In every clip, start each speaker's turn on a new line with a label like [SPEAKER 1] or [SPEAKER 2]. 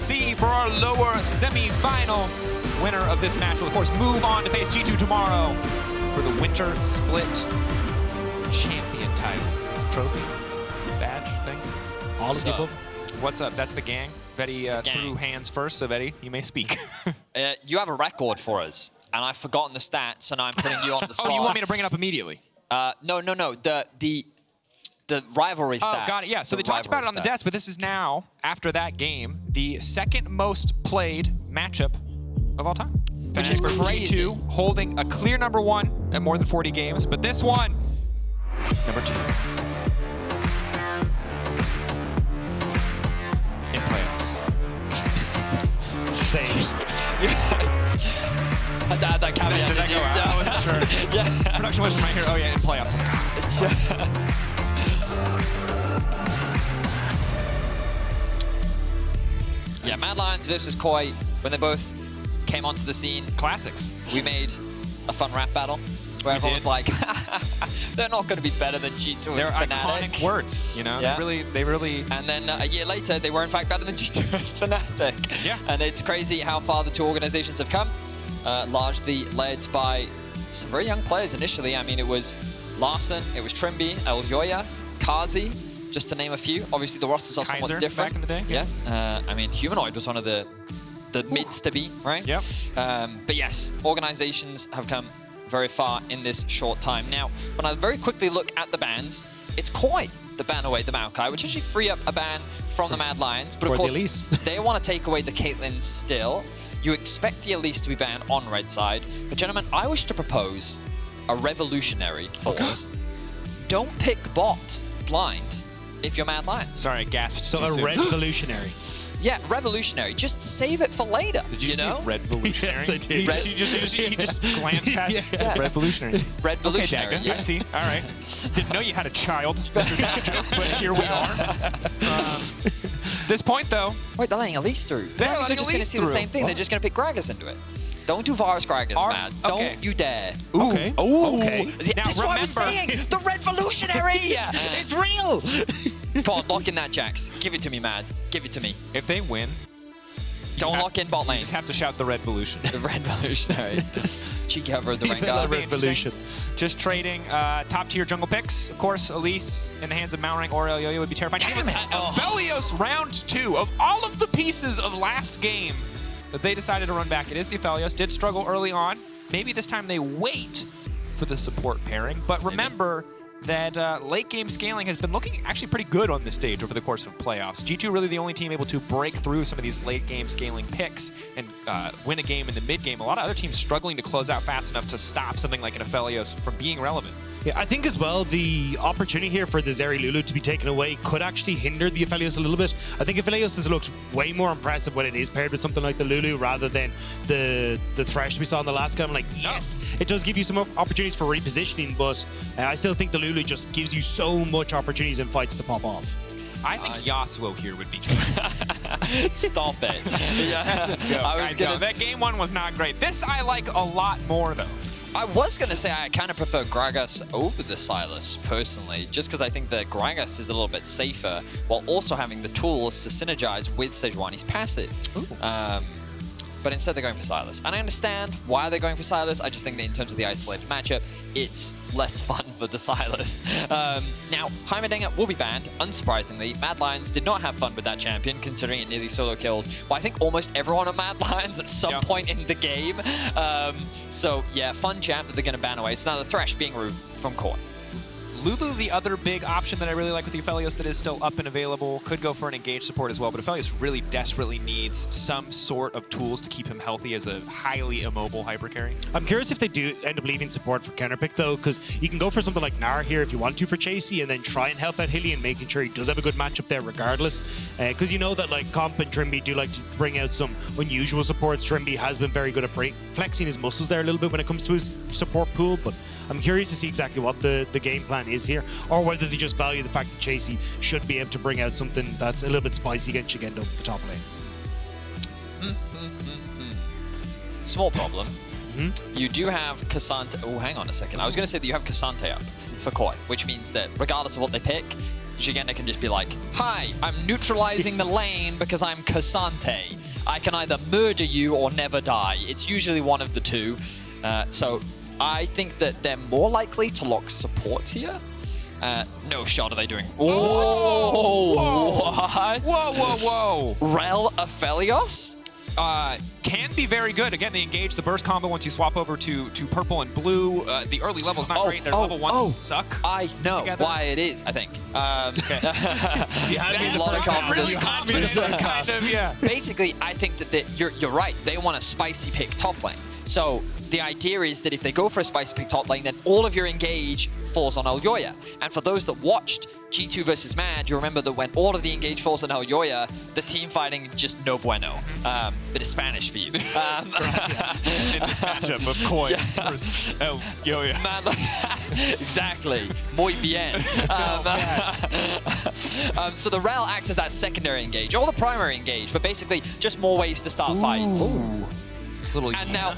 [SPEAKER 1] LEC for our lower semi-final. Winner of this match will, of course, move on to face G2 tomorrow for the Winter Split champion title. Trophy? Badge thing?
[SPEAKER 2] All of the above.
[SPEAKER 1] What's up? That's the gang. Vedi threw hands first, so Vedi, you may speak.
[SPEAKER 3] You have a record for us, and I've forgotten the stats, and I'm putting you on the spot.
[SPEAKER 1] Oh, you want me to bring it up immediately?
[SPEAKER 3] No. The rivalry stats.
[SPEAKER 1] Oh, got it. Yeah, so they talked about it on the desk, but this is now, after that game, the second most played matchup of all time.
[SPEAKER 3] Which is crazy.
[SPEAKER 1] G2 holding a clear #1 at more than 40 games, but this one, #2. In playoffs.
[SPEAKER 2] Saves.
[SPEAKER 3] I had to add that caveat.
[SPEAKER 1] Did I go out? I wasn't sure.
[SPEAKER 3] Yeah.
[SPEAKER 1] Production was right here. Oh yeah, in playoffs.
[SPEAKER 3] Yeah, Mad Lions versus KOI, when they both came onto the scene.
[SPEAKER 1] Classics.
[SPEAKER 3] We made a fun rap battle where everyone was like, they're not going to be better than G2 and
[SPEAKER 1] They're
[SPEAKER 3] Fnatic.
[SPEAKER 1] iconic words, you know?
[SPEAKER 3] Yeah.
[SPEAKER 1] They really...
[SPEAKER 3] And then a year later, they were in fact better than G2 and Fnatic.
[SPEAKER 1] Yeah.
[SPEAKER 3] And it's crazy how far the two organizations have come, largely led by some very young players initially. I mean, it was Larssen, it was Trymbi, Elyoya, Carzzy, just to name a few. Obviously, the rosters are somewhat different.
[SPEAKER 1] Back in the day.
[SPEAKER 3] Yeah. I mean, Humanoid was one of the mids to be, right?
[SPEAKER 1] Yep.
[SPEAKER 3] But yes, organizations have come very far in this short time. Now, when I very quickly look at the bans, it's KOI that ban away the Maokai, which actually free up a ban from the Mad Lions. But of course, they want to take away the Caitlyn still. You expect the Elise to be banned on red side. But gentlemen, I wish to propose a revolutionary thought. Don't pick bot blind if you're Mad Lions.
[SPEAKER 1] Sorry, I gasped.
[SPEAKER 2] So a revolutionary.
[SPEAKER 3] Yeah, revolutionary. Just save it for later.
[SPEAKER 1] Did you
[SPEAKER 3] know?
[SPEAKER 1] say revolutionary?
[SPEAKER 2] Yes, I did.
[SPEAKER 1] You just glanced past
[SPEAKER 3] Yeah.
[SPEAKER 1] revolutionary.
[SPEAKER 3] Revolutionary.
[SPEAKER 1] Okay, Dagda, I see. All right. Didn't know you had a child, Mr. Dagda, but here we are. This point, though.
[SPEAKER 3] Wait, they're letting Elise through. They're
[SPEAKER 1] letting
[SPEAKER 3] just going to
[SPEAKER 1] Elise
[SPEAKER 3] see the
[SPEAKER 1] through.
[SPEAKER 3] same thing. They're just going to pick Gragas into it. Don't do Varus Gragas, man.
[SPEAKER 1] Okay.
[SPEAKER 3] Don't you dare.
[SPEAKER 1] Ooh.
[SPEAKER 2] Okay.
[SPEAKER 1] Ooh.
[SPEAKER 2] Okay.
[SPEAKER 1] Now,
[SPEAKER 3] That's what I was saying. The revolutionary. It's real. Come on, lock in that Jax. Give it to me, Mad. Give it to me.
[SPEAKER 1] If they win,
[SPEAKER 3] Don't lock in bot
[SPEAKER 1] you
[SPEAKER 3] lane.
[SPEAKER 1] just have to shout the revolution.
[SPEAKER 3] The revolutionary. Cheeky over the Rengar.
[SPEAKER 2] Revolution.
[SPEAKER 1] Just trading top-tier jungle picks. Of course, Elise in the hands of Malrang or Elyoya would be terrifying.
[SPEAKER 3] Damn it.
[SPEAKER 1] Aphelios round 2. Of all of the pieces of last game that they decided to run back, it is the Aphelios. Did struggle early on. Maybe this time they wait for the support pairing. But remember that late game scaling has been looking actually pretty good on this stage over the course of playoffs. G2 really the only team able to break through some of these late game scaling picks and win a game in the mid game. A lot of other teams struggling to close out fast enough to stop something like an Aphelios from being relevant.
[SPEAKER 2] Yeah, I think as well the opportunity here for the Zeri Lulu to be taken away could actually hinder the Aphelios a little bit. I think Aphelios has looked way more impressive when it is paired with something like the Lulu rather than the Thresh we saw in the last game. Like, yes, it does give you some opportunities for repositioning, but I still think the Lulu just gives you so much opportunities in fights to pop off.
[SPEAKER 1] I think Yasuo here would be
[SPEAKER 3] Stop it.
[SPEAKER 1] Yeah, that's a joke.
[SPEAKER 3] I was
[SPEAKER 1] that game 1 was not great. This I like a lot more, though.
[SPEAKER 3] I was going to say I kind of prefer Gragas over the Sylas, personally, just because I think that Gragas is a little bit safer, while also having the tools to synergize with Sejuani's passive. But instead they're going for Sylas. And I understand why they're going for Sylas. I just think that in terms of the isolated matchup, it's less fun for the Sylas. Now, Heimerdinger will be banned, unsurprisingly. Mad Lions did not have fun with that champion, considering it nearly solo killed, well, I think almost everyone on Mad Lions at some point in the game. So yeah, fun champ that they're going to ban away. So now the Thresh being removed from KOI.
[SPEAKER 1] Lulu, the other big option that I really like with the Aphelios that is still up and available, could go for an engaged support as well, but Aphelios really desperately needs some sort of tools to keep him healthy as a highly immobile hyper carry.
[SPEAKER 2] I'm curious if they do end up leaving support for counterpick though, because you can go for something like Gnar here if you want to for Chasy, and then try and help out Hylissang, making sure he does have a good matchup there regardless. Because you know that like Comp and Trymbi do like to bring out some unusual supports. Trymbi has been very good at flexing his muscles there a little bit when it comes to his support pool, but I'm curious to see exactly what the game plan is here, or whether they just value the fact that Chasy should be able to bring out something that's a little bit spicy against Szygenda up the top lane.
[SPEAKER 3] Small problem. You do have Cassante. Oh, hang on a second. I was going to say that you have Cassante up for KOI, which means that regardless of what they pick, Szygenda can just be like, hi, I'm neutralizing the lane because I'm Cassante. I can either murder you or never die. It's usually one of the two. So I think that they're more likely to lock support here. No shot are they doing.
[SPEAKER 1] Oh,
[SPEAKER 3] what?
[SPEAKER 1] Whoa.
[SPEAKER 3] Rell Aphelios?
[SPEAKER 1] Can be very good. Again, they engage the burst combo once you swap over to purple and blue. The early level's not great. Their level 1s suck.
[SPEAKER 3] I know
[SPEAKER 1] together.
[SPEAKER 3] why it is, I think.
[SPEAKER 2] You had me in the
[SPEAKER 3] lot of
[SPEAKER 2] first round.
[SPEAKER 3] confidence.
[SPEAKER 2] You had me in the
[SPEAKER 1] Confidence,
[SPEAKER 2] first round.
[SPEAKER 1] kind of, yeah.
[SPEAKER 3] Basically, I think that you're right. They want a spicy pick top lane. So the idea is that if they go for a spicy pick top lane, then all of your engage falls on Elyoya. And for those that watched G2 versus Mad, you remember that when all of the engage falls on Elyoya, the team fighting just no bueno. Bit of Spanish for you.
[SPEAKER 1] In this matchup of KOI versus Elyoya.
[SPEAKER 3] Exactly. Muy bien. So the Rell acts as that secondary engage, or the primary engage, but basically just more ways to start fights. And now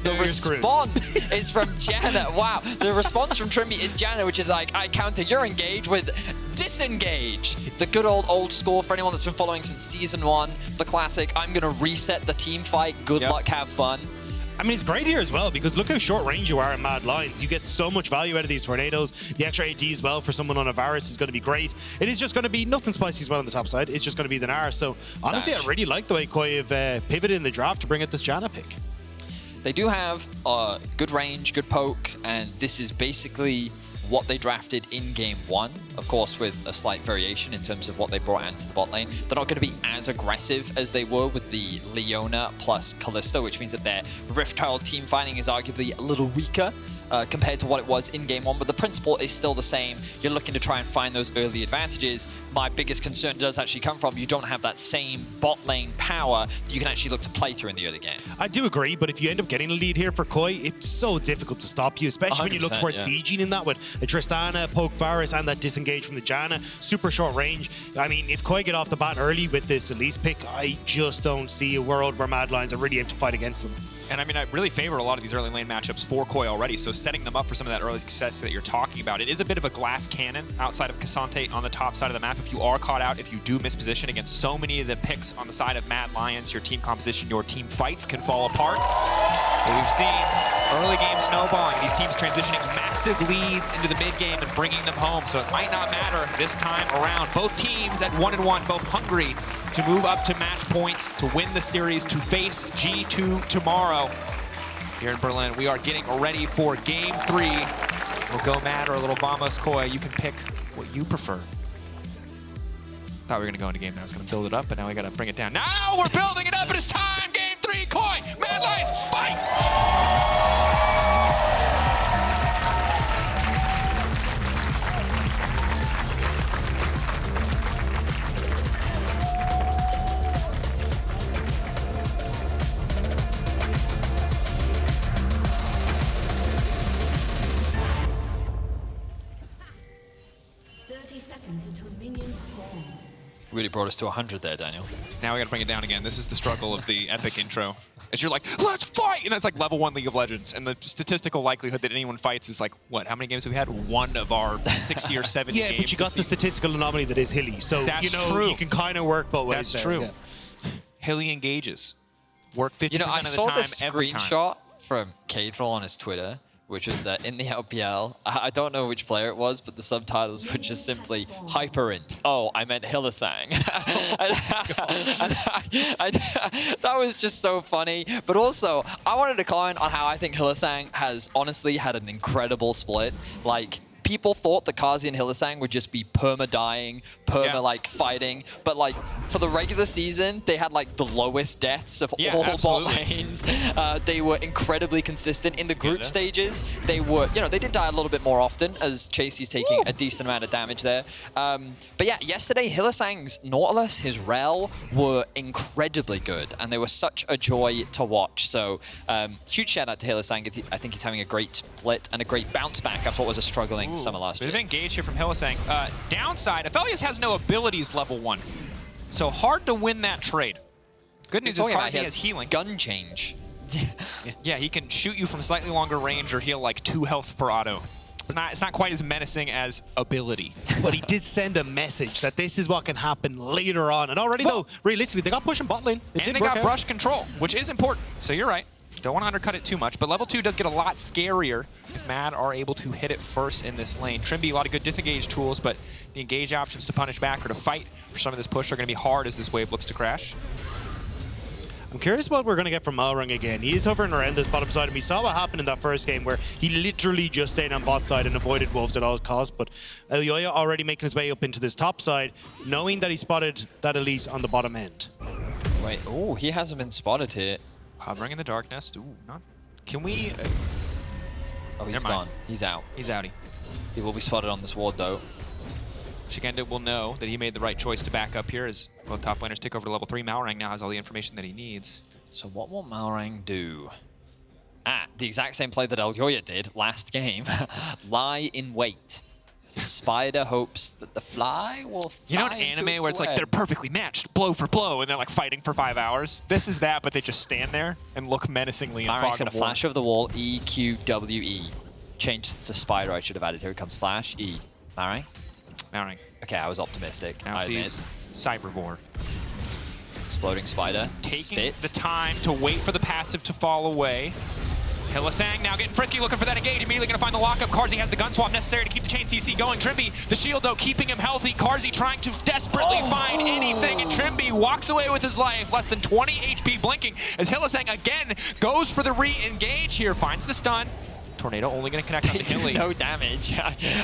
[SPEAKER 3] the response is from Janna. Wow. The response from Trymbi is Janna, which is like, I counter your engage with disengage. The good old score for anyone that's been following since Season 1. The classic, I'm going to reset the team fight. Good luck, have fun.
[SPEAKER 2] I mean, it's great here as well, because look how short range you are in Mad Lions. You get so much value out of these tornadoes. The extra AD as well for someone on a Varus is going to be great. It is just going to be nothing spicy as well on the top side. It's just going to be the Gnar. So honestly, I really like the way KOI have pivoted in the draft to bring out this Janna pick.
[SPEAKER 3] They do have good range, good poke, and this is basically what they drafted in Game 1. Of course, with a slight variation in terms of what they brought into the bot lane. They're not going to be as aggressive as they were with the Leona plus Kalista, which means that their Rift-Child team fighting is arguably a little weaker compared to what it was in Game 1, but the principle is still the same. You're looking to try and find those early advantages. My biggest concern does actually come from you don't have that same bot lane power that you can actually look to play through in the early game.
[SPEAKER 2] I do agree, but if you end up getting a lead here for KOI, it's so difficult to stop you, especially when you look towards sieging in that with a Tristana, poke Varus, and that disengage from the Janna. Super short range. I mean, if KOI get off the bat early with this Elise pick, I just don't see a world where Mad Lions are really able to fight against them.
[SPEAKER 1] And I mean, I really favor a lot of these early lane matchups for KOI already, so setting them up for some of that early success that you're talking about. It is a bit of a glass cannon outside of Cassante on the top side of the map. If you are caught out, if you do miss position against so many of the picks on the side of Mad Lions, your team composition, your team fights can fall apart. But we've seen early game snowballing, these teams transitioning massive leads into the mid game and bringing them home, so it might not matter this time around. Both teams at 1-1, both hungry to move up to match point, to win the series, to face G2 tomorrow. Here in Berlin, we are getting ready for Game 3. We'll go Mad or a little Vamos KOI. You can pick what you prefer. Thought we were gonna go into game now. I was gonna build it up, but now we gotta bring it down. Now we're building it up, and it's time! Game 3, KOI, Mad Lions, fight!
[SPEAKER 3] Really brought us to 100 there, Daniel.
[SPEAKER 1] Now we gotta bring it down again. This is the struggle of the epic intro. As you're like, let's fight! And it's like level 1 League of Legends. And the statistical likelihood that anyone fights is like, what, how many games have we had? One of our 60 or 70 games.
[SPEAKER 2] Yeah, but you got the statistical anomaly that is Hilly. So,
[SPEAKER 1] That's
[SPEAKER 2] you know,
[SPEAKER 1] true.
[SPEAKER 2] you can kind of work both ways.
[SPEAKER 1] That's
[SPEAKER 2] there.
[SPEAKER 1] true.
[SPEAKER 2] Yeah.
[SPEAKER 1] Hilly engages. Work 50%
[SPEAKER 3] You know, I
[SPEAKER 1] of the
[SPEAKER 3] saw
[SPEAKER 1] time,
[SPEAKER 3] this
[SPEAKER 1] every time.
[SPEAKER 3] screenshot from Cadrel on his Twitter, which was that in the LPL, I don't know which player it was, but the subtitles were just simply hyperint. Oh, I meant Hylissang. That was just so funny. But also, I wanted to comment on how I think Hylissang has honestly had an incredible split. Like, people thought that Carzzy and Hylissang would just be perma-dying, fighting. But, like, for the regular season, they had, like, the lowest deaths of all bot lanes. They were incredibly consistent. In the group stages, they were, you know, they did die a little bit more often, as Chasy's taking a decent amount of damage there. But yeah, yesterday, Hylissang's Nautilus, his Rell, were incredibly good, and they were such a joy to watch. So, huge shout out to Hylissang. I think he's having a great split and a great bounce back after what was a struggling summer last year.
[SPEAKER 1] Bit of engage here from Hylissang. Downside, Aphelios has no abilities level 1. So hard to win that trade. Good news is Carzzy has healing.
[SPEAKER 3] Gun change.
[SPEAKER 1] Yeah, he can shoot you from slightly longer range or heal like 2 health per auto. It's not quite as menacing as ability.
[SPEAKER 2] But he did send a message that this is what can happen later on. And already, though, realistically, they got pushing bot lane.
[SPEAKER 1] And they got brush control, which is important. So you're right. Don't want to undercut it too much, but level 2 does get a lot scarier if Mad are able to hit it first in this lane. Trymbi, a lot of good disengage tools, but the engage options to punish back or to fight for some of this push are going to be hard as this wave looks to crash.
[SPEAKER 2] I'm curious what we're going to get from Malrang again. He is hovering around this bottom side, and we saw what happened in that first game where he literally just stayed on bot side and avoided wolves at all costs. But Elyoya already making his way up into this top side, knowing that he spotted that Elise on the bottom end.
[SPEAKER 3] Wait, oh, he hasn't been spotted here.
[SPEAKER 1] Hovering in the dark nest. Ooh, not. Can we?
[SPEAKER 3] Oh, he's gone. He's out.
[SPEAKER 1] He's outie.
[SPEAKER 3] He will be spotted on this ward, though.
[SPEAKER 1] Szygenda will know that he made the right choice to back up here as both top laners take over to level 3. Malrang now has all the information that he needs.
[SPEAKER 3] So what will Malrang do? The exact same play that Elyoya did last game. Lie in wait. As a spider hopes that the fly will fly.
[SPEAKER 1] You know, an anime where it's like they're perfectly matched, blow for blow, and they're like fighting for 5 hours? This is that, but they just stand there and look menacingly in
[SPEAKER 3] Malrang's
[SPEAKER 1] fog
[SPEAKER 3] gonna
[SPEAKER 1] of war.
[SPEAKER 3] flash over the wall, E, Q, W, E. Changes to spider, I should have added. Here it comes flash, E. Malrang?
[SPEAKER 1] Malrang.
[SPEAKER 3] Okay, I was optimistic.
[SPEAKER 1] Now
[SPEAKER 3] I
[SPEAKER 1] sees Cybervore.
[SPEAKER 3] Exploding spider.
[SPEAKER 1] Taking
[SPEAKER 3] Spit.
[SPEAKER 1] the time to wait for the passive to fall away. Hylissang now getting frisky, looking for that engage. Immediately going to find the lockup. Carzzy has the gun swap necessary to keep the chain CC going. Trymbi, the shield though, keeping him healthy. Carzzy trying to desperately find anything, and Trymbi walks away with his life. Less than 20 HP blinking as Hylissang again goes for the re-engage here. Finds the stun. Tornado only going to connect on the Hilly.
[SPEAKER 3] No damage.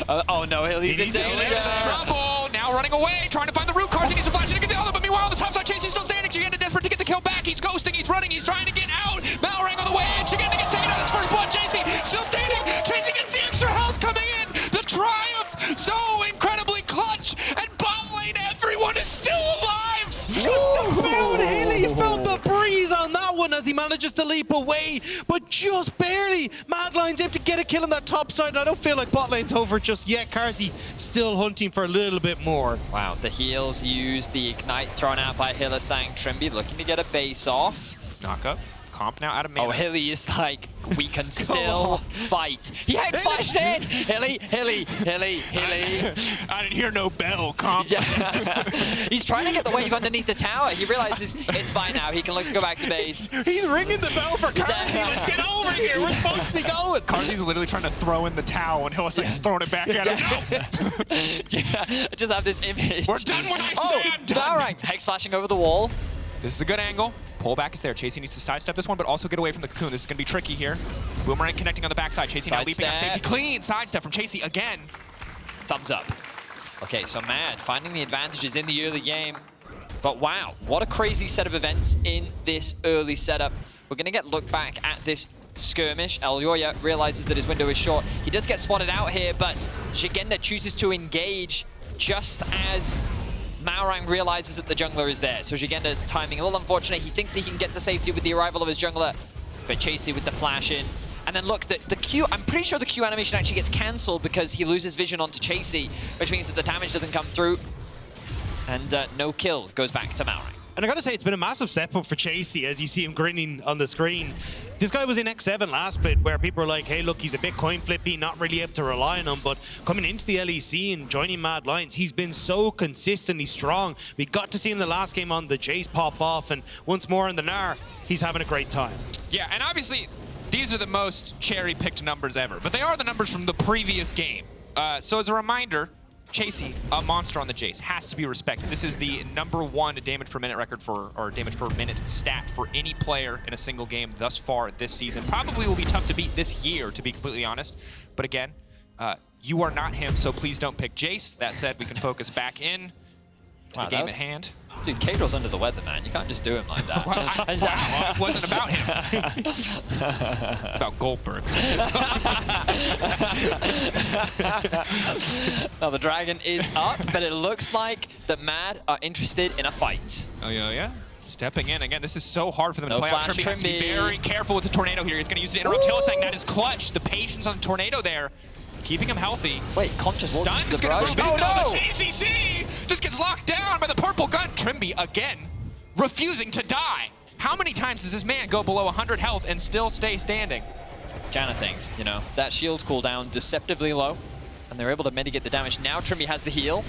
[SPEAKER 3] Oh no, Hilly's in danger.
[SPEAKER 1] Trouble. Now running away, trying to find the root. Carzzy needs to flash in to get the other, but meanwhile on the top side, Chasy's still standing. Szygenda desperate to get the kill back. He's ghosting, he's running, he's trying to get out. Malrang on the way in. Szygenda gets taken out. It's first blood. Chasy still standing. Chasy gets the extra health coming in. The triumph so incredibly clutch. And bot lane, everyone is still alive.
[SPEAKER 2] Just about Hilly felt the breeze on that one as he manages to leap away, but just barely. Mad lines able to get a kill on that top side, and I don't feel like bot lane's over just yet. Carzzy still hunting for a little bit more.
[SPEAKER 3] Wow, the heals use the ignite thrown out by Hylissang. Trymbi looking to get a base off.
[SPEAKER 1] Knock up. Comp now out of mana.
[SPEAKER 3] Oh, Hilly is like, we can still fight. He hex flashed in! Hilly.
[SPEAKER 1] I didn't hear no bell, Comp.
[SPEAKER 3] Yeah. He's trying to get the wave underneath the tower. He realizes it's fine now. He can look to go back to base.
[SPEAKER 2] He's ringing the bell for Carzzy. Let's get over here. We're supposed to be going.
[SPEAKER 1] Carzzy's literally trying to throw in the towel, and Hylissang's throwing it back at him.
[SPEAKER 3] Yeah, I just have this image.
[SPEAKER 1] We're done when I say I'm done.
[SPEAKER 3] Malrang, hex flashing over the wall.
[SPEAKER 1] This is a good angle. Pullback is there. Chasy needs to sidestep this one, but also get away from the cocoon. This is going to be tricky here. Boomerang connecting on the backside. Chasy now leaping out safety. Clean sidestep from Chasy again.
[SPEAKER 3] Thumbs up. Okay, so Mad finding the advantages in the early game. But wow, what a crazy set of events in this early setup. We're going to get look back at this skirmish. Elyoya realizes that his window is short. He does get spotted out here, but Szygenda chooses to engage just as Malrang realizes that the jungler is there. So Szygenda's timing a little unfortunate. He thinks that he can get to safety with the arrival of his jungler, but Chasy with the flash in. And then look, the Q, I'm pretty sure the Q animation actually gets cancelled because he loses vision onto Chasy, which means that the damage doesn't come through. And no kill goes back to Malrang.
[SPEAKER 2] And I gotta say, it's been a massive step up for Chasy as you see him grinning on the screen. This guy was in X7 last bit where people were like, hey, look, he's a bit coin flippy, not really able to rely on him. But coming into the LEC and joining Mad Lions, he's been so consistently strong. We got to see him the last game on the Jace pop off, and once more in the Gnar, he's having a great time.
[SPEAKER 1] Yeah, and obviously, these are the most cherry-picked numbers ever, but they are the numbers from the previous game. So as a reminder, Chasy, a monster on the Jace, has to be respected. This is the #1 damage per minute record for, or damage per minute stat for any player in a single game thus far this season. Probably will be tough to beat this year, to be completely honest. But again, you are not him, so please don't pick Jace. That said, we can focus back in to the game at hand.
[SPEAKER 3] Dude, Kadril's under the weather, man. You can't just do him like that.
[SPEAKER 1] Well, it wasn't about him. It's about Goldberg.
[SPEAKER 3] Now the dragon is up, but it looks like that Mad are interested in a fight.
[SPEAKER 1] Oh, yeah. Stepping in. Again, this is so hard for them to play out.
[SPEAKER 3] flash,
[SPEAKER 1] Trymbi has to be very careful with the tornado here. He's going to use it to interrupt Hylissang. That is clutch. The patience on the tornado there, keeping him healthy.
[SPEAKER 3] Wait, conscious
[SPEAKER 1] Stun
[SPEAKER 3] walks
[SPEAKER 1] is
[SPEAKER 3] to the
[SPEAKER 1] going to
[SPEAKER 3] brush.
[SPEAKER 1] move in.
[SPEAKER 3] Oh, no!
[SPEAKER 1] The ACC just gets locked down by the purple gun. Trymbi, again, refusing to die. How many times does this man go below 100 health and still stay standing?
[SPEAKER 3] Janna things, you know. That shield cooldown deceptively low, and they're able to mitigate the damage. Now Trymbi has the heal.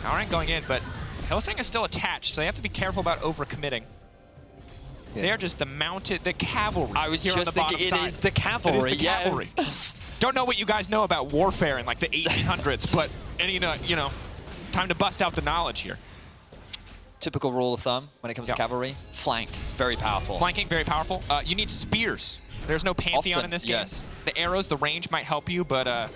[SPEAKER 1] Malrang going in, but Hylissang is still attached, so they have to be careful about overcommitting. Yeah. They're just the cavalry.
[SPEAKER 3] I was
[SPEAKER 1] here
[SPEAKER 3] just
[SPEAKER 1] on the
[SPEAKER 3] thinking
[SPEAKER 1] bottom
[SPEAKER 3] it
[SPEAKER 1] side.
[SPEAKER 3] is the cavalry.
[SPEAKER 1] It is the cavalry.
[SPEAKER 3] Yes.
[SPEAKER 1] Don't know what you guys know about warfare in like the 1800s, but you know, time to bust out the knowledge here.
[SPEAKER 3] Typical rule of thumb when it comes to cavalry: flank, very powerful.
[SPEAKER 1] Flanking, very powerful. You need spears. There's no Pantheon
[SPEAKER 3] Often,
[SPEAKER 1] in this game.
[SPEAKER 3] yes.
[SPEAKER 1] The arrows, the range might help you, but you're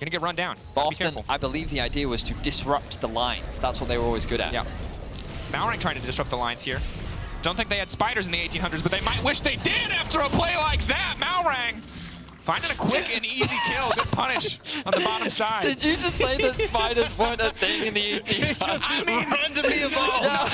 [SPEAKER 1] gonna get run down.
[SPEAKER 3] But
[SPEAKER 1] be careful.
[SPEAKER 3] often, I believe the idea was to disrupt the lines. That's what they were always good at.
[SPEAKER 1] Yeah. Malrang trying to disrupt the lines here. Don't think they had spiders in the 1800s, but they might wish they did after a play like that. Malrang finding a quick and easy kill. Good punish on the bottom side.
[SPEAKER 3] Did you just say that spiders weren't a thing in the 1800s?
[SPEAKER 1] I mean,
[SPEAKER 2] randomly evolved.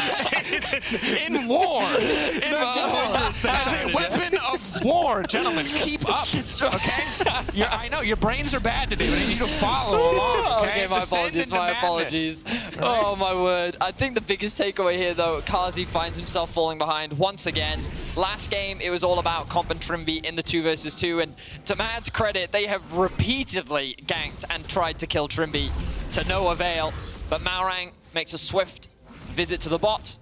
[SPEAKER 1] in war. As a weapon of war, gentlemen, keep up, okay? I know, your brains are bad today, but I need you to follow along, okay?
[SPEAKER 3] My
[SPEAKER 1] Descend
[SPEAKER 3] apologies,
[SPEAKER 1] into
[SPEAKER 3] my
[SPEAKER 1] madness.
[SPEAKER 3] apologies. Oh, my word. I think the biggest takeaway here, though, Carzzy finds himself falling behind once again. Last game, it was all about Comp and Trymbi in the 2 versus 2, and to Mad's credit, they have repeatedly ganked and tried to kill Trymbi to no avail, but Malrang makes a swift visit to the bot,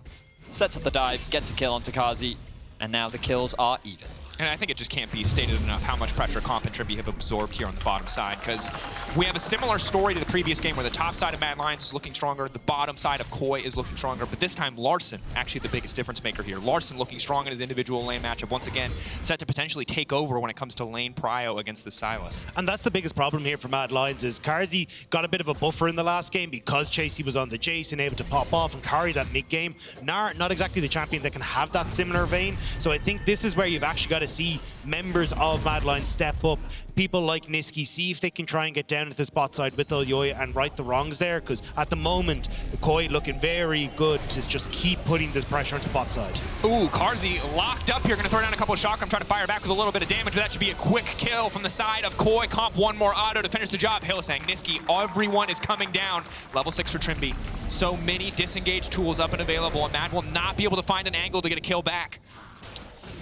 [SPEAKER 3] sets up the dive, gets a kill onto Carzzy, and now the kills are even.
[SPEAKER 1] And I think it just can't be stated enough how much pressure Comp and Trymbi have absorbed here on the bottom side, because we have a similar story to the previous game where the top side of Mad Lions is looking stronger, the bottom side of KOI is looking stronger, but this time Larssen, actually the biggest difference maker here. Larssen looking strong in his individual lane matchup, once again, set to potentially take over when it comes to lane prio against the Sylas.
[SPEAKER 2] And that's the biggest problem here for Mad Lions is Carzzy got a bit of a buffer in the last game because Chasy was on the Jace and able to pop off and carry that mid-game. Gnar, not exactly the champion that can have that similar vein, so I think this is where you've actually got to see members of Mad Lions step up. People like Nisqy, see if they can try and get down at the spot side with Elyoya and right the wrongs there, because at the moment, KOI looking very good to just keep putting this pressure onto bot side.
[SPEAKER 1] Ooh, Carzzy locked up here, gonna throw down a couple of shotgun, trying to fire back with a little bit of damage, but that should be a quick kill from the side of KOI. Comp, one more auto to finish the job. Hylissang, Nisqy, everyone is coming down. Level 6 for Trymbi. So many disengage tools up and available, and Mad will not be able to find an angle to get a kill back.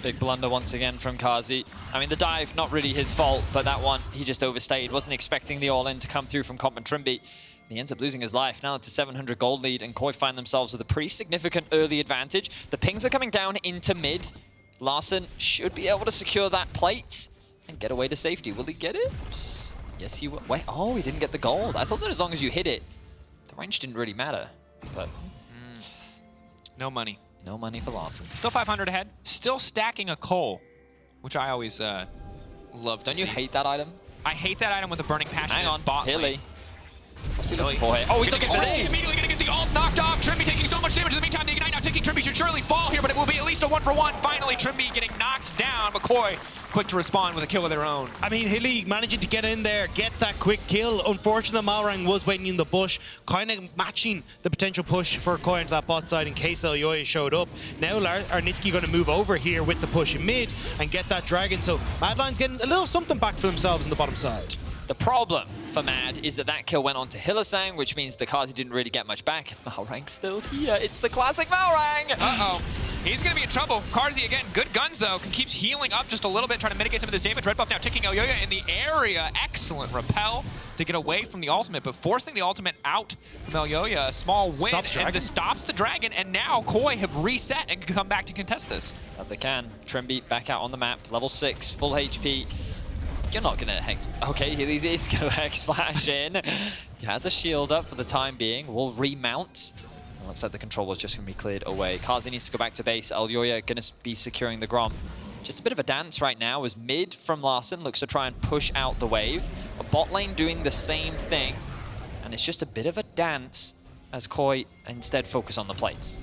[SPEAKER 3] Big blunder once again from Carzzy. I mean, the dive, not really his fault, but that one, he just overstayed. Wasn't expecting the all-in to come through from Comp and Trymbi. He ends up losing his life. Now it's a 700 gold lead, and KOI find themselves with a pretty significant early advantage. The pings are coming down into mid. Larssen should be able to secure that plate and get away to safety. Will he get it? Yes, he will. Wait, oh, he didn't get the gold. I thought that as long as you hit it, the range didn't really matter. But
[SPEAKER 1] No money.
[SPEAKER 3] no money for Larssen.
[SPEAKER 1] Still 500 ahead. Still stacking a coal, which I always love to
[SPEAKER 3] Don't you
[SPEAKER 1] see.
[SPEAKER 3] hate that item?
[SPEAKER 1] I hate that item with a burning passion.
[SPEAKER 3] Hang on,
[SPEAKER 1] bot lane.
[SPEAKER 3] Hilly. What's he
[SPEAKER 1] Hilly.
[SPEAKER 3] looking for here? Oh, he's looking for this.
[SPEAKER 1] Immediately gonna get the ult knocked off. Trymbi taking so much damage in the meantime. The ignite now taking Trymbi should surely fall here, but it will be at least a 1-for-1. Finally, Trymbi getting knocked down. But KOI quick to respond with a kill of their own.
[SPEAKER 2] I mean, Hilly managing to get in there, get that quick kill. Unfortunately, Malrang was waiting in the bush, kind of matching the potential push for KOI into that bot side in case Elyoya showed up. Now Nisqy going to move over here with the push in mid and get that dragon. So Mad Lions getting a little something back for themselves in the bottom side.
[SPEAKER 3] The problem for Mad is that that kill went on to Hylissang, which means the Carzzy didn't really get much back. Malrang's still here. It's the classic Malrang.
[SPEAKER 1] Uh-oh. He's going to be in trouble. Carzzy, again, good guns, though. Keeps healing up just a little bit, trying to mitigate some of this damage. Red buff now ticking Elyoya in the area. Excellent repel to get away from the ultimate, but forcing the ultimate out from Elyoya. A small win, and this stops the dragon, and now KOI have reset and can come back to contest this.
[SPEAKER 3] But they can. Trymbi back out on the map. Level 6, full HP. You're not going to Hex... Okay, he's going to Hex Flash in. He has a shield up for the time being. Will remount. Looks like the control was just going to be cleared away. Carzzy needs to go back to base. Elyoya going to be securing the Grom. Just a bit of a dance right now as mid from Larssen looks to try and push out the wave. A bot lane doing the same thing. And it's just a bit of a dance as KOI instead focus on the plates.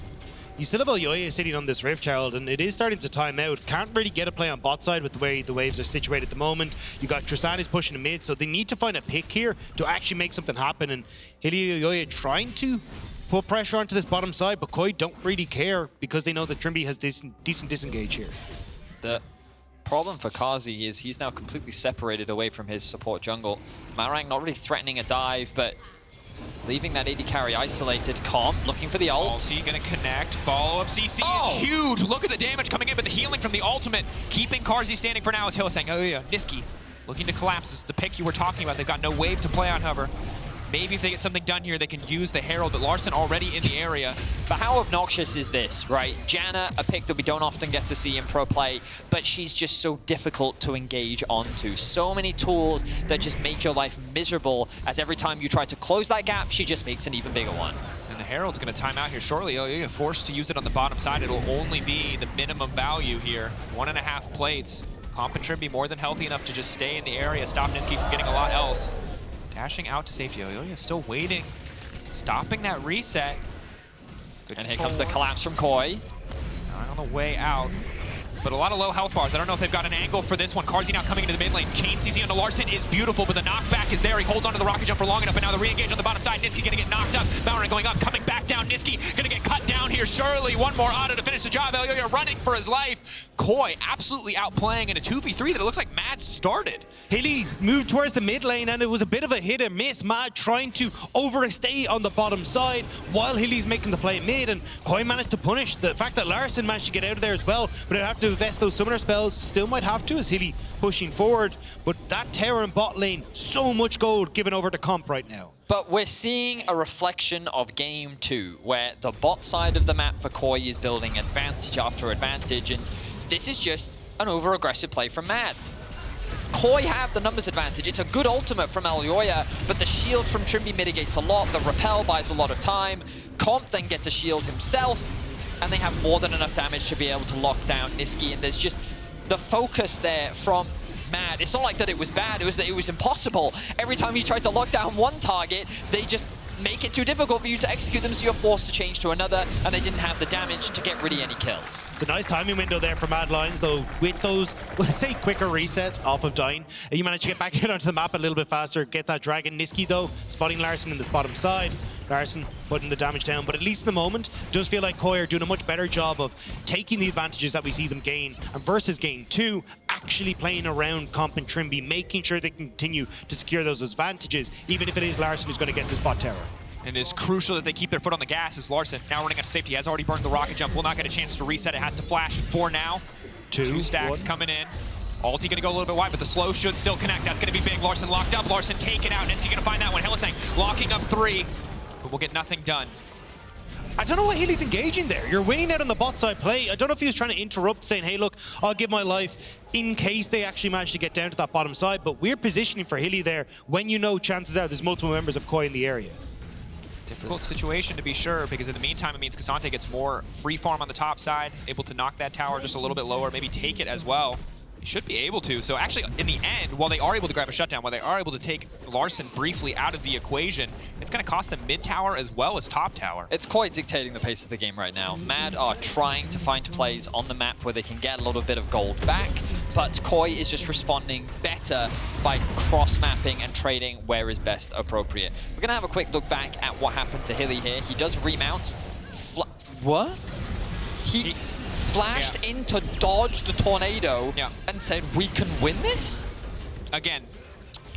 [SPEAKER 2] You still have Elyoya sitting on this Rift Herald, and it is starting to time out. Can't really get a play on bot side with the way the waves are situated at the moment. You got Tristana pushing the mid, so they need to find a pick here to actually make something happen. And Elyoya trying to put pressure onto this bottom side, but KOI don't really care because they know that Trymbi has decent disengage here.
[SPEAKER 3] The problem for Carzzy is he's now completely separated away from his support jungle. Malrang not really threatening a dive, but leaving that AD carry isolated. Comp looking for the ult.
[SPEAKER 1] Ulti gonna connect. Follow-up CC
[SPEAKER 3] Oh!
[SPEAKER 1] is huge. Look at the damage coming in, but the healing from the ultimate keeping Carzzy standing for now is Hylissang. Oh yeah, Nisqy looking to collapse. This is the pick you were talking about. They've got no wave to play on, however. Maybe if they get something done here, they can use the Herald, but Larssen already in the area.
[SPEAKER 3] But how obnoxious is this, right? Janna, a pick that we don't often get to see in pro play, but she's just so difficult to engage onto. So many tools that just make your life miserable, as every time you try to close that gap, she just makes an even bigger one.
[SPEAKER 1] And the Herald's going to time out here shortly. Elyoya forced to use it on the bottom side. It'll only be the minimum value here. 1.5 plates. Comp and Trymbi more than healthy enough to just stay in the area, stop Nisqy from getting a lot else. Dashing out to safety. Elyoya still waiting, stopping that reset. Good
[SPEAKER 3] And here comes the collapse from KOI.
[SPEAKER 1] on the way out, but a lot of low health bars. I don't know if they've got an angle for this one. Carzzy now coming into the mid lane. Chain CC onto Larssen is beautiful, but the knockback is there. He holds onto the rocket jump for long enough, and now the re-engage on the bottom side. Nisqy gonna get knocked up. Malrang going up, coming back down. Nisqy gonna get cut down here. Surely one more auto to finish the job. Elyoya running for his life. KOI absolutely outplaying in a 2v3 that it looks like Mad started.
[SPEAKER 2] Hilly moved towards the mid lane, and it was a bit of a hit and miss. Mad trying to overstay on the bottom side while Hilly's making the play mid, and KOI managed to punish. The fact that Larssen managed to get out of there as well, but he'd have to invest those summoner spells. Still might have to as Hilly pushing forward, but that tower in bot lane, so much gold given over to Comp right now.
[SPEAKER 3] But we're seeing a reflection of Game 2, where the bot side of the map for KOI is building advantage after advantage, and this is just an over-aggressive play from Mad. KOI have the numbers advantage. It's a good ultimate from Elyoya, but the shield from Trymbi mitigates a lot. The repel buys a lot of time. Comp then gets a shield himself, and they have more than enough damage to be able to lock down Nisqy, and there's just the focus there from Mad. It's not like that it was bad, it was that it was impossible. Every time you tried to lock down one target, they just make it too difficult for you to execute them, so you're forced to change to another, and they didn't have the damage to get really any kills.
[SPEAKER 2] It's a nice timing window there for Mad Lions, though, with those, let's say, quicker resets off of dying. You manage to get back in onto the map a little bit faster, get that dragon. Nisqy, though, spotting Larssen in this bottom side. Larssen putting the damage down, but at least in the moment, it does feel like KOI are doing a much better job of taking the advantages that we see them gain, and versus Game 2, actually playing around Comp and Trymbi, making sure they can continue to secure those advantages, even if it is Larssen who's going to get this bot tower.
[SPEAKER 1] And it is crucial that they keep their foot on the gas as Larssen now running out of safety. Has already burned the rocket jump. Will not get a chance to reset. It has to flash for now. Two stacks coming in. Ulti gonna go a little bit wide, but the slow should still connect. That's gonna be big. Larssen locked up. Larssen taken out. Nisqy gonna find that one. Hylissang locking up 3, but we'll get nothing done.
[SPEAKER 2] I don't know why Hilly's engaging there. You're winning out on the bot side play. I don't know if he was trying to interrupt, saying, hey, look, I'll give my life in case they actually manage to get down to that bottom side, but we're positioning for Hilly there when you know chances are there's multiple members of KOI in the area.
[SPEAKER 1] Difficult situation to be sure, because in the meantime, it means K'Sante gets more free farm on the top side, able to knock that tower just a little bit lower, maybe take it as well. He should be able to. So actually, in the end, while they are able to grab a shutdown, while they are able to take Larssen briefly out of the equation, it's going to cost them mid tower as well as top tower.
[SPEAKER 3] It's quite dictating the pace of the game right now. Mad are trying to find plays on the map where they can get a little bit of gold back, but KOI is just responding better by cross-mapping and trading where is best appropriate. We're going to have a quick look back at what happened to Hilly here. He does remount. What? He flashed in to dodge the tornado and said, we can win this?
[SPEAKER 1] Again,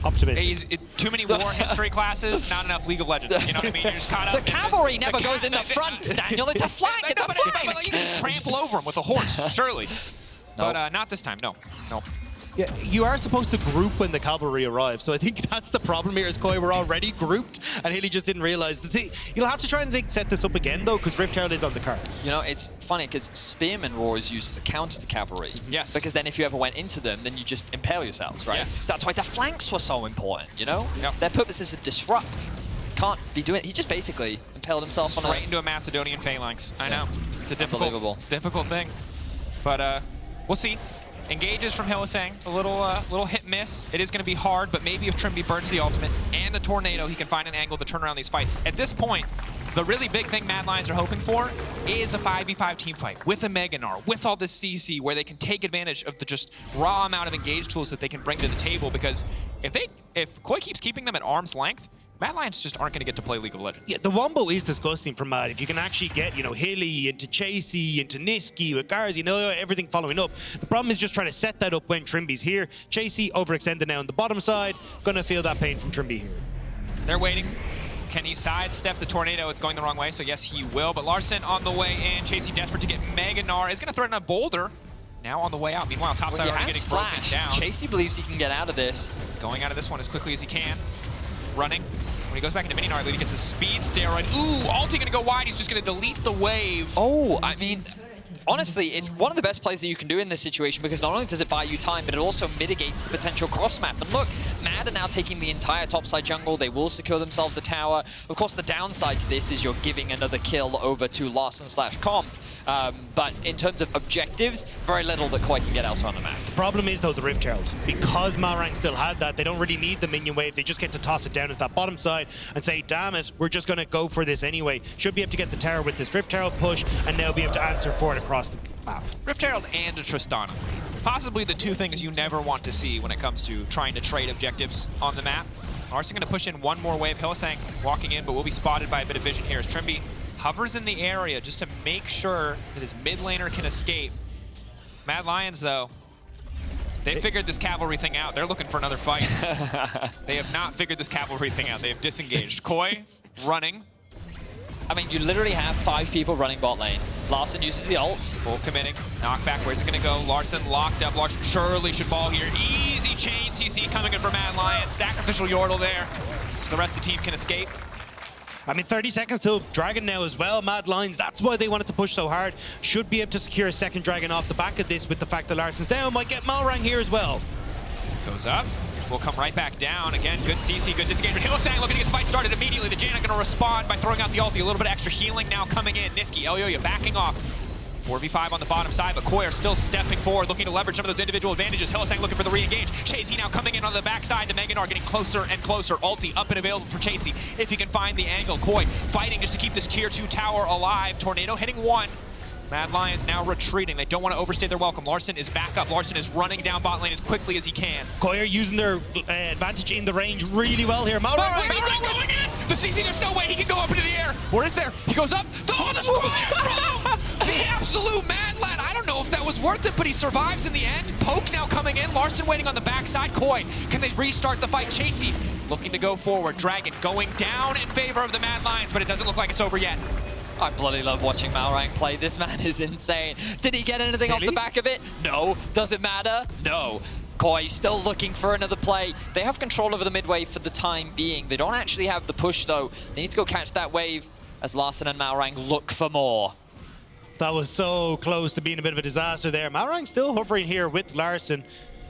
[SPEAKER 2] optimistic.
[SPEAKER 1] Too many war history classes, not enough League of Legends. You know what I mean? You're just caught up.
[SPEAKER 3] The cavalry never goes in the front, Daniel. It's a flank. It's a flank.
[SPEAKER 1] You just trample over him with a horse, surely. Nope. But not this time. No.
[SPEAKER 2] Yeah, you are supposed to group when the cavalry arrives, so I think that's the problem here. Is KOI were already grouped, and Hilly just didn't realize the thing. You'll have to try and set this up again though, because Riftchild is on the cards.
[SPEAKER 3] You know, it's funny because Spearman Roar is used as a counter to cavalry.
[SPEAKER 1] Yes.
[SPEAKER 3] Because then if you ever went into them, then you just impale yourselves, right?
[SPEAKER 1] Yes.
[SPEAKER 3] That's why the flanks were so important. You know,
[SPEAKER 1] Yep.
[SPEAKER 3] Their purpose is to disrupt. Can't be doing. He just basically impaled himself on
[SPEAKER 1] straight into a Macedonian phalanx. I know. It's a difficult thing, but we'll see. Engages from Hylissang, a little hit miss. It is going to be hard, but maybe if Trymbi burns the ultimate and the tornado, he can find an angle to turn around these fights. At this point, the really big thing Mad Lions are hoping for is a 5v5 team fight with a Mega Gnar, with all this CC, where they can take advantage of the just raw amount of engage tools that they can bring to the table. Because if KOI keeps keeping them at arm's length, Mad Lions just aren't going to get to play League of Legends.
[SPEAKER 2] Yeah, the wombo is disgusting from Mad. If you can actually get, Hilly into Chasy, into Nisqy, with Carzzy, everything following up. The problem is just trying to set that up when Trymbi's here. Chasy overextended now on the bottom side. Gonna feel that pain from Trymbi here.
[SPEAKER 1] They're waiting. Can he sidestep the tornado? It's going the wrong way, so yes, he will. But Larssen on the way in. Chasy desperate to get Mega Gnar. Is going to threaten a boulder. Now on the way out. Meanwhile, topside already getting broken down.
[SPEAKER 3] Chasy believes he can get out of this.
[SPEAKER 1] Going out of this one as quickly as he can. Running. When he goes back into mini Gnar, he gets a speed steroid. Ooh, ulti going to go wide. He's just going to delete the wave.
[SPEAKER 3] Oh, I mean, honestly, it's one of the best plays that you can do in this situation because not only does it buy you time, but it also mitigates the potential cross-map. And look, Mad are now taking the entire topside jungle. They will secure themselves a tower. Of course, the downside to this is you're giving another kill over to Larssen/Comp. But in terms of objectives, very little that KOI can get elsewhere on the map.
[SPEAKER 2] The problem is, though, the Rift Herald. Because Malrang still had that, they don't really need the minion wave. They just get to toss it down at that bottom side and say, damn it, we're just going to go for this anyway. Should be able to get the tower with this Rift Herald push and now be able to answer for it across the map.
[SPEAKER 1] Rift Herald and a Tristana. Possibly the two things you never want to see when it comes to trying to trade objectives on the map. Larssen going to push in one more wave. Hylissang walking in, but will be spotted by a bit of vision here as Trymbi hovers in the area just to make sure that his mid laner can escape. Mad Lions, though, they figured this cavalry thing out. They're looking for another fight. They have not figured this cavalry thing out. They have disengaged. KOI running.
[SPEAKER 3] I mean, you literally have 5 people running bot lane. Larssen uses the ult.
[SPEAKER 1] Full committing. Knockback, where's it going to go? Larssen locked up. Larssen surely should fall here. Easy chain CC coming in for Mad Lions. Sacrificial Yordle there, so the rest of the team can escape.
[SPEAKER 2] I mean, 30 seconds till Dragon now as well. Mad Lions, that's why they wanted to push so hard. Should be able to secure a second Dragon off the back of this with the fact that Larssen's down. Might get Malrang here as well.
[SPEAKER 1] Goes up. Will come right back down. Again, good CC, good disengagement. Hylissang looking to get the fight started immediately. The Janna going to respond by throwing out the ulti. A little bit of extra healing now coming in. Nisqy, Elyoya backing off. 4v5 on the bottom side, but KOI are still stepping forward, looking to leverage some of those individual advantages. Hylissang looking for the re-engage. Chasy now coming in on the backside. The Mega Gnar getting closer and closer. Ulti up and available for Chasy if he can find the angle. KOI fighting just to keep this tier 2 tower alive. Tornado hitting 1. Mad Lions now retreating. They don't want to overstay their welcome. Larssen is back up. Larssen is running down bot lane as quickly as he can.
[SPEAKER 2] KOI are using their advantage in the range really well here. Malrang
[SPEAKER 1] going in! The CC, there's no way he can go up into the air. Where is there? He goes up. Oh, the Squire, bro! The absolute mad lad. I don't know if that was worth it, but he survives in the end. Poke now coming in. Larssen waiting on the backside. KOI, can they restart the fight? Chasy looking to go forward. Dragon going down in favor of the Mad Lions, but it doesn't look like it's over yet.
[SPEAKER 3] I bloody love watching Malrang play. This man is insane. Did he get anything off the back of it? No. Does it matter? No. KOI still looking for another play. They have control over the mid wave for the time being. They don't actually have the push, though. They need to go catch that wave as Larssen and Malrang look for more.
[SPEAKER 2] That was so close to being a bit of a disaster there. Malrang still hovering here with Larssen.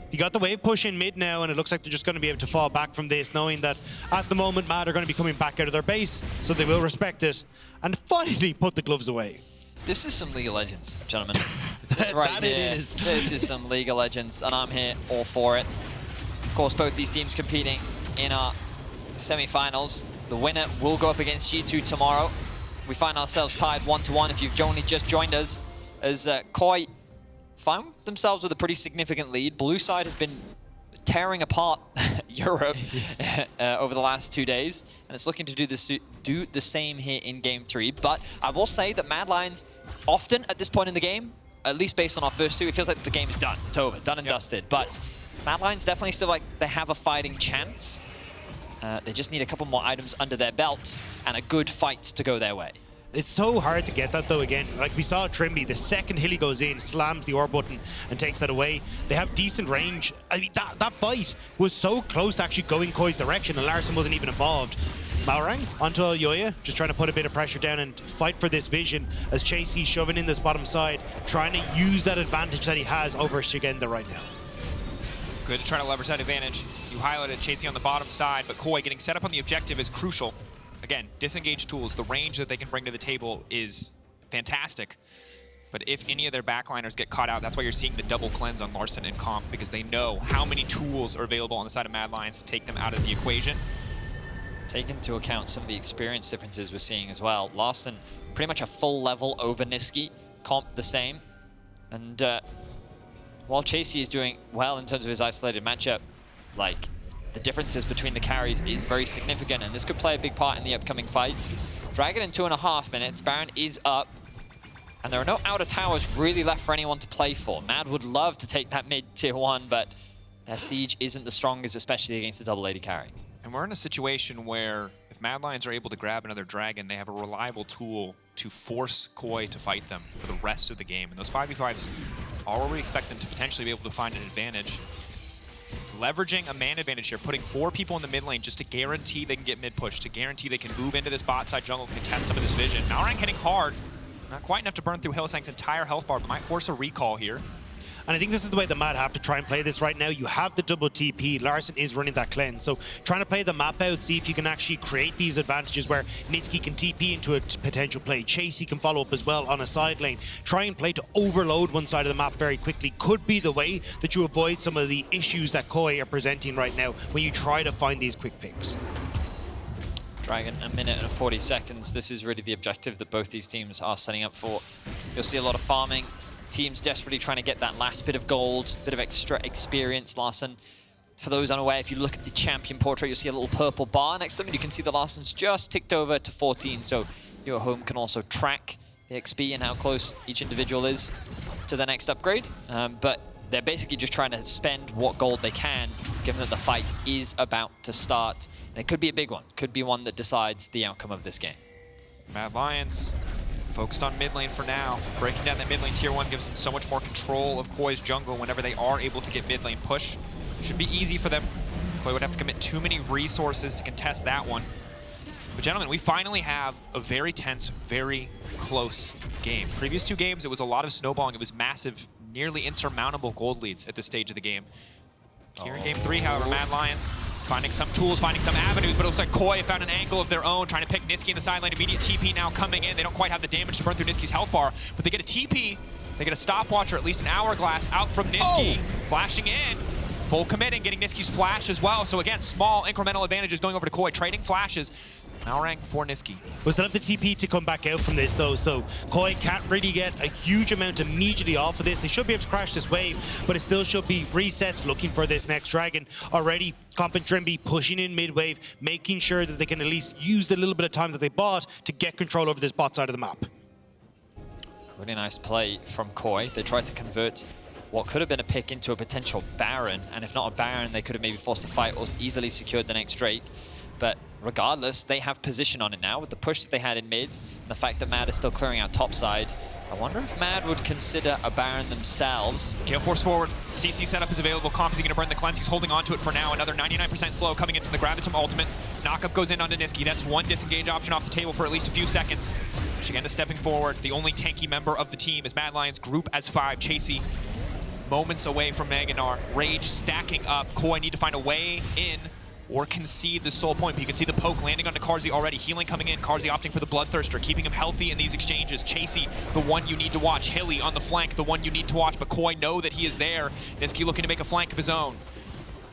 [SPEAKER 2] You got the wave push in mid now, and it looks like they're just going to be able to fall back from this, knowing that at the moment Mad are going to be coming back out of their base, so they will respect it and finally put the gloves away.
[SPEAKER 3] This is some League of Legends, gentlemen. This right here. This is some League of Legends, and I'm here all for it. Of course, both these teams competing in our semi-finals. The winner will go up against G2 tomorrow. We find ourselves tied 1-1 if you've only just joined us, as KOI found themselves with a pretty significant lead. Blue side has been tearing apart Europe over the last 2 days, and it's looking to do the same here in Game 3. But I will say that Mad Lions, often at this point in the game, at least based on our first 2, it feels like the game is done. It's over, done and dusted. But Mad Lions definitely still like they have a fighting chance. They just need a couple more items under their belt and a good fight to go their way.
[SPEAKER 2] It's so hard to get that, though, again. Like we saw Trymbi, the second Hilly goes in, slams the R button and takes that away. They have decent range. I mean, that fight was so close to actually going KOI's direction, and Larssen wasn't even involved. Malrang onto Elyoya, just trying to put a bit of pressure down and fight for this vision as Chasy shoving in this bottom side, trying to use that advantage that he has over Szygenda right now.
[SPEAKER 1] Good to try to leverage that advantage. You highlighted Chasy on the bottom side, but KOI getting set up on the objective is crucial. Again, disengage tools, the range that they can bring to the table is fantastic. But if any of their backliners get caught out, that's why you're seeing the double cleanse on Larssen and Comp, because they know how many tools are available on the side of Mad Lions to take them out of the equation.
[SPEAKER 3] Take into account some of the experience differences we're seeing as well. Larssen pretty much a full level over Nisqy, Comp the same. And while Chasy is doing well in terms of his isolated matchup, like, the differences between the carries is very significant, and this could play a big part in the upcoming fights. Dragon in 2.5 minutes, Baron is up, and there are no outer towers really left for anyone to play for. Mad would love to take that mid tier 1, but their siege isn't the strongest, especially against the double AD carry.
[SPEAKER 1] And we're in a situation where if if Mad Lions are able to grab another dragon, they have a reliable tool to force KOI to fight them for the rest of the game. And those 5v5s are where we expect them to potentially be able to find an advantage. Leveraging a man advantage here, putting 4 people in the mid lane just to guarantee they can get mid push, to guarantee they can move into this bot side jungle, contest some of this vision. Malrang hitting hard, not quite enough to burn through Hylissang's entire health bar, but might force a recall here.
[SPEAKER 2] And I think this is the way the Mad have to try and play this right now. You have the double TP. Larssen is running that cleanse. So trying to play the map out, see if you can actually create these advantages where Nisqy can TP into a potential play. Chasy can follow up as well on a side lane. Try and play to overload one side of the map very quickly. Could be the way that you avoid some of the issues that KOI are presenting right now when you try to find these quick picks.
[SPEAKER 3] Dragon, a minute and 40 seconds. This is really the objective that both these teams are setting up for. You'll see a lot of farming. Teams desperately trying to get that last bit of gold, bit of extra experience. Larssen, for those unaware, if you look at the champion portrait, you'll see a little purple bar next to them, and you can see the Larsen's just ticked over to 14, so you at home can also track the XP and how close each individual is to the next upgrade. But they're basically just trying to spend what gold they can, given that the fight is about to start. And it could be a big one, could be one that decides the outcome of this game.
[SPEAKER 1] Mad Lions focused on mid lane for now. Breaking down that mid lane tier 1 gives them so much more control of KOI's jungle whenever they are able to get mid lane push. Should be easy for them. KOI would have to commit too many resources to contest that one. But gentlemen, we finally have a very tense, very close game. Previous 2 games, it was a lot of snowballing. It was massive, nearly insurmountable gold leads at this stage of the game. Here in game 3, however, Mad Lions finding some tools, finding some avenues, but it looks like KOI found an angle of their own, trying to pick Nisqy in the side lane. Immediate TP now coming in. They don't quite have the damage to burn through Nisqy's health bar, but they get a TP, they get a stopwatch or at least an hourglass out from Nisqy. Flashing in, full committing, getting Nisqy's flash as well. So again, small incremental advantages going over to KOI, trading flashes. Malrang for Nisqy.
[SPEAKER 2] We'll still have the TP to come back out from this though, so KOI can't really get a huge amount immediately off of this. They should be able to crash this wave, but it still should be resets looking for this next dragon. Already, Comp and Trymbi pushing in mid-wave, making sure that they can at least use the little bit of time that they bought to get control over this bot side of the map.
[SPEAKER 3] Really nice play from KOI. They tried to convert what could have been a pick into a potential Baron, and if not a Baron, they could have maybe forced a fight or easily secured the next Drake. But regardless, they have position on it now with the push that they had in mid and the fact that Mad is still clearing out top side. I wonder if Mad would consider a Baron themselves.
[SPEAKER 1] Gale Force forward. CC setup is available. Carzzy going to burn the cleanse. He's holding on to it for now. Another 99% slow coming in from the Gravitum ultimate. Knockup goes in onto Nisqy. That's one disengage option off the table for at least a few seconds. Szygenda stepping forward. The only tanky member of the team is Mad Lions group as 5. Chasy moments away from Gnar. Rage stacking up. KOI need to find a way in or concede the soul point. But you can see the poke landing onto Carzzy already. Healing coming in. Carzzy opting for the Bloodthirster, keeping him healthy in these exchanges. Chasy, the one you need to watch. Hilly on the flank, the one you need to watch. But KOI know that he is there. Nisqy looking to make a flank of his own.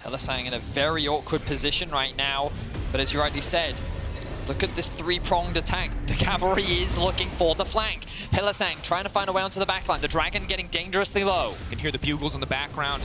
[SPEAKER 3] Hylissang in a very awkward position right now. But as you rightly said, look at this 3-pronged attack. The cavalry is looking for the flank. Hylissang trying to find a way onto the backline. The dragon getting dangerously low.
[SPEAKER 1] You can hear the bugles in the background.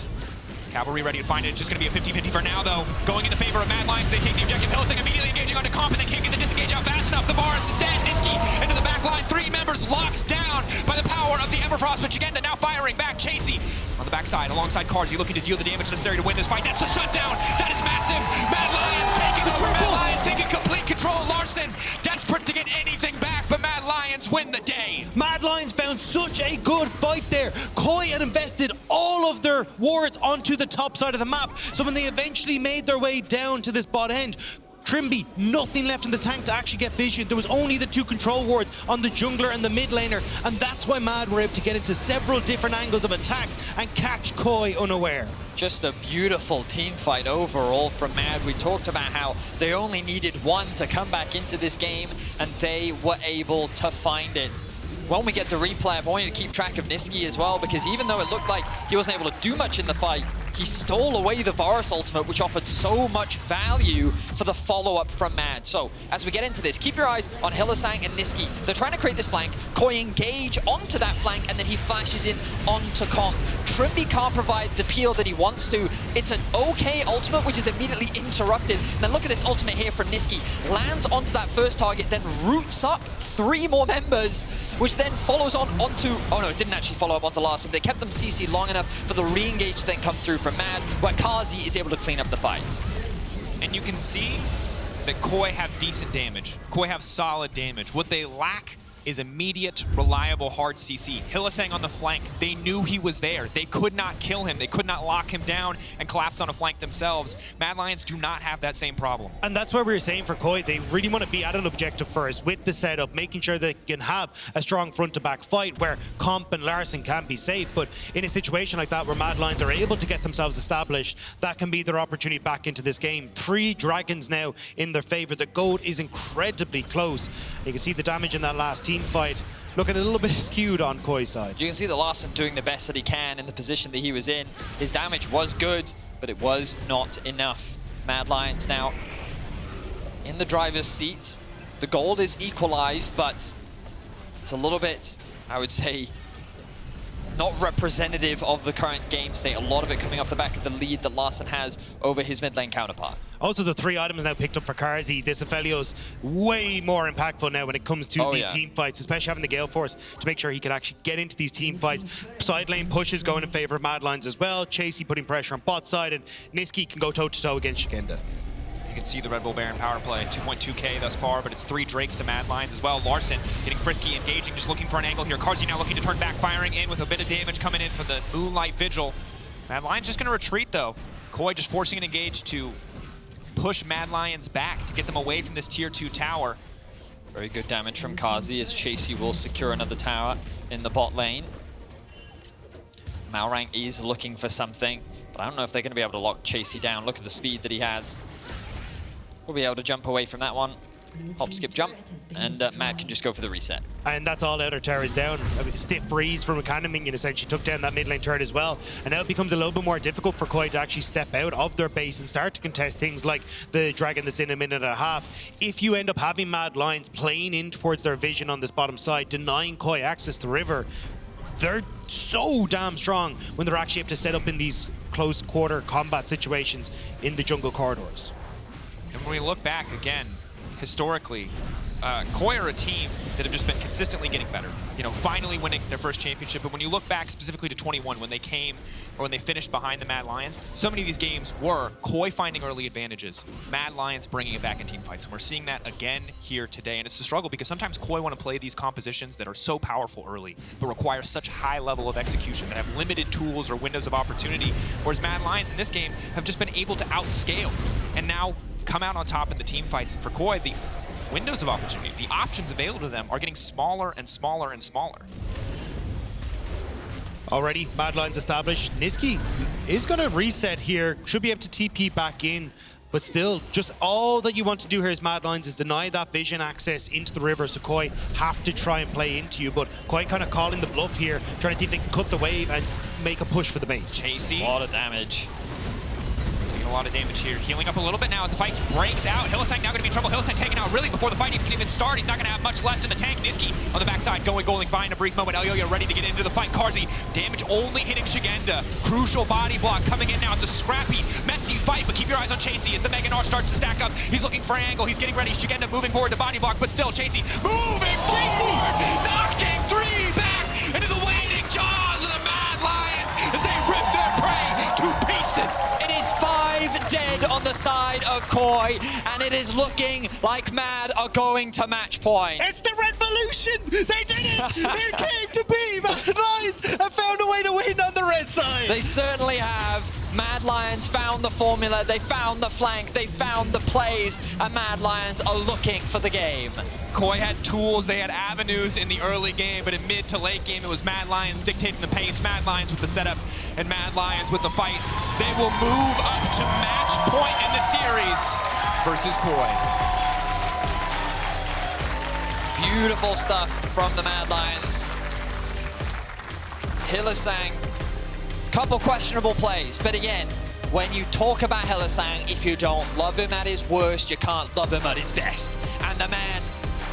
[SPEAKER 1] Cavalry ready to find it. It's just going to be a 50-50 for now, though. Going in the favor of Mad Lions, they take the objective. Hylissang immediately engaging onto Comp, and they can't get the disengage out fast enough. The Varus is dead. Nisqy into the back line. 3 members locked down by the power of the Everfrost. But Szygenda now firing back. Chasy on the backside alongside Carzzy, looking to deal the damage necessary to win this fight. That's the shutdown. That is massive. Mad Lions taking over. Mad Lions taking complete control. Larssen desperate to get anything back, but Mad Lions win the day.
[SPEAKER 2] Mad Lions found such a good fight there. KOI had invested all of their wards onto the top side of the map, so when they eventually made their way down to this bot end, Trymbi, nothing left in the tank to actually get vision. There was only the 2 control wards on the jungler and the mid laner, and that's why Mad were able to get into several different angles of attack and catch KOI unaware.
[SPEAKER 3] Just a beautiful team fight overall from Mad. We talked about how they only needed 1 to come back into this game, and they were able to find it. When we get the replay, I want you to keep track of Nisqy as well, because even though it looked like he wasn't able to do much in the fight, he stole away the Varus ultimate, which offered so much value for the follow-up from Mad. So, as we get into this, keep your eyes on Hylissang and Nisqy. They're trying to create this flank. KOI engage onto that flank, and then he flashes in onto Comp. Trymbi can't provide the peel that he wants to. It's an okay ultimate, which is immediately interrupted. Then look at this ultimate here from Nisqy. Lands onto that first target, then roots up 3 more members, which then follows on onto... Oh no, it didn't actually follow up onto Larssen. They kept them CC long enough for the re-engage to then come through from Mad, where Carzzy is able to clean up the fight.
[SPEAKER 1] And you can see that KOI have decent damage. KOI have solid damage. What they lack is immediate, reliable, hard CC. Hylissang on the flank, they knew he was there. They could not kill him. They could not lock him down and collapse on a flank themselves. Mad Lions do not have that same problem.
[SPEAKER 2] And that's why we were saying for KOI, they really want to be at an objective first with the setup, making sure they can have a strong front-to-back fight where Comp and Larssen can be safe. But in a situation like that where Mad Lions are able to get themselves established, that can be their opportunity back into this game. 3 dragons now in their favor. The gold is incredibly close. You can see the damage in that last team fight looking a little bit skewed on KOI's side.
[SPEAKER 3] You can see that Larssen doing the best that he can in the position that he was in. His damage was good, but it was not enough. Mad Lions now in the driver's seat. The gold is equalized, but it's a little bit, I would say, not representative of the current game state. A lot of it coming off the back of the lead that Larssen has over his mid lane counterpart.
[SPEAKER 2] Also, the 3 items now picked up for Carzzy. This Aphelios way more impactful now when it comes to these team fights, especially having the Gale Force to make sure he can actually get into these team fights. Side lane pushes going in favor of Mad Lions as well. Chasy putting pressure on bot side, and Nisqy can go toe-to-toe against Szygenda.
[SPEAKER 1] You can see the Red Bull Baron power play, 2.2k thus far, but it's 3 Drakes to Mad Lions as well. Larssen getting frisky, engaging, just looking for an angle here. Carzzy now looking to turn back, firing in with a bit of damage coming in for the Moonlight Vigil. Mad Lions just going to retreat though. KOI just forcing an engage to push Mad Lions back to get them away from this tier 2 tower.
[SPEAKER 3] Very good damage from Carzzy as Chasy will secure another tower in the bot lane. Malrang is looking for something, but I don't know if they're going to be able to lock Chasy down. Look at the speed that he has. We'll be able to jump away from that one. Hop, skip, jump, and Mad can just go for the reset.
[SPEAKER 2] And that's all outer towers down. I mean, stiff breeze from a cannon minion essentially took down that mid lane turret as well. And now it becomes a little bit more difficult for KOI to actually step out of their base and start to contest things like the dragon that's in a minute and a half. If you end up having Mad Lions playing in towards their vision on this bottom side, denying KOI access to river, they're so damn strong when they're actually able to set up in these close quarter combat situations in the jungle corridors.
[SPEAKER 1] And when we look back again, historically, KOI are a team that have just been consistently getting better. You know, finally winning their first championship. But when you look back specifically to 21, when they came, or when they finished behind the Mad Lions, so many of these games were KOI finding early advantages, Mad Lions bringing it back in team fights. And we're seeing that again here today. And it's a struggle because sometimes KOI want to play these compositions that are so powerful early, but require such high level of execution that have limited tools or windows of opportunity. Whereas Mad Lions in this game have just been able to outscale and now come out on top in the team fights. And for KOI, the windows of opportunity, the options available to them are getting smaller and smaller and smaller.
[SPEAKER 2] Already, Mad Lions established. Nisqy is going to reset here. Should be able to TP back in. But still, just all that you want to do here as Mad Lions is deny that vision access into the river, so KOI have to try and play into you. But KOI kind of calling the bluff here, trying to see if they can cut the wave and make a push for the base.
[SPEAKER 1] Chasy.
[SPEAKER 3] A lot of damage.
[SPEAKER 1] A lot of damage here. Healing up a little bit now as the fight breaks out. Hylissang now going to be in trouble. Hylissang taken out really before the fight can even start. He's not going to have much left in the tank. Nisqy on the backside going, buying a brief moment. Elyoya ready to get into the fight. Carzzy, damage only hitting Szygenda. Crucial body block coming in now. It's a scrappy, messy fight, but keep your eyes on Chasy as the Mega Gnar starts to stack up. He's looking for an angle. He's getting ready. Szygenda moving forward to body block, but still Chasy moving forward, knocking 3 back into the waiting jaws of the Mad Lions as they rip their prey to pieces.
[SPEAKER 3] It is 5 dead on the side of KOI, and it is looking like Mad are going to match point.
[SPEAKER 2] It's the revolution! They did it! It came to be! Mad Lions have found a way to win on the red side!
[SPEAKER 3] They certainly have. Mad Lions found the formula, they found the flank, they found the plays, and Mad Lions are looking for the game.
[SPEAKER 1] KOI had tools, they had avenues in the early game, but in mid to late game, it was Mad Lions dictating the pace, Mad Lions with the setup, and Mad Lions with the fight. They will move up to match point in the series versus KOI.
[SPEAKER 3] Beautiful stuff from the Mad Lions. Hylissang, couple questionable plays, but again, when you talk about Hylissang, if you don't love him at his worst, you can't love him at his best. And the man,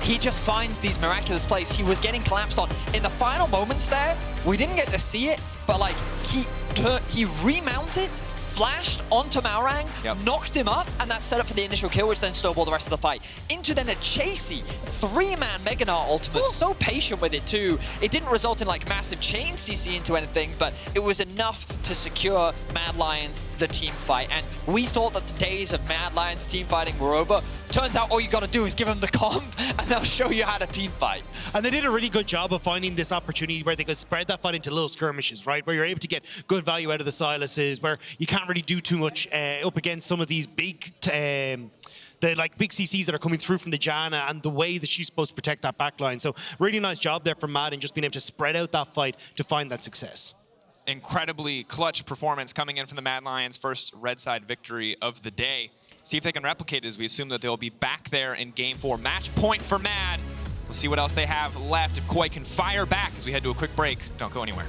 [SPEAKER 3] he just finds these miraculous plays. He was getting collapsed on. In the final moments there, we didn't get to see it, but like he remounted, flashed onto Malrang, knocked him up, and that set up for the initial kill, which then snowballed the rest of the fight. Into then a Chasy 3-man Mega Gnar ultimate, so patient with it too. It didn't result in like massive chain CC into anything, but it was enough to secure Mad Lions the team fight. And we thought that the days of Mad Lions team fighting were over. Turns out all you got to do is give them the comp, and they'll show you how to team fight.
[SPEAKER 2] And they did a really good job of finding this opportunity where they could spread that fight into little skirmishes, right? Where you're able to get good value out of the Sylases, where you can't really do too much up against some of these big big CCs that are coming through from the Janna and the way that she's supposed to protect that backline. So really nice job there from Mad and just being able to spread out that fight to find that success.
[SPEAKER 1] Incredibly clutch performance coming in from the Mad Lions. First red side victory of the day. See if they can replicate it, as we assume that they'll be back there in Game 4. Match point for Mad. We'll see what else they have left. If KOI can fire back as we head to a quick break. Don't go anywhere.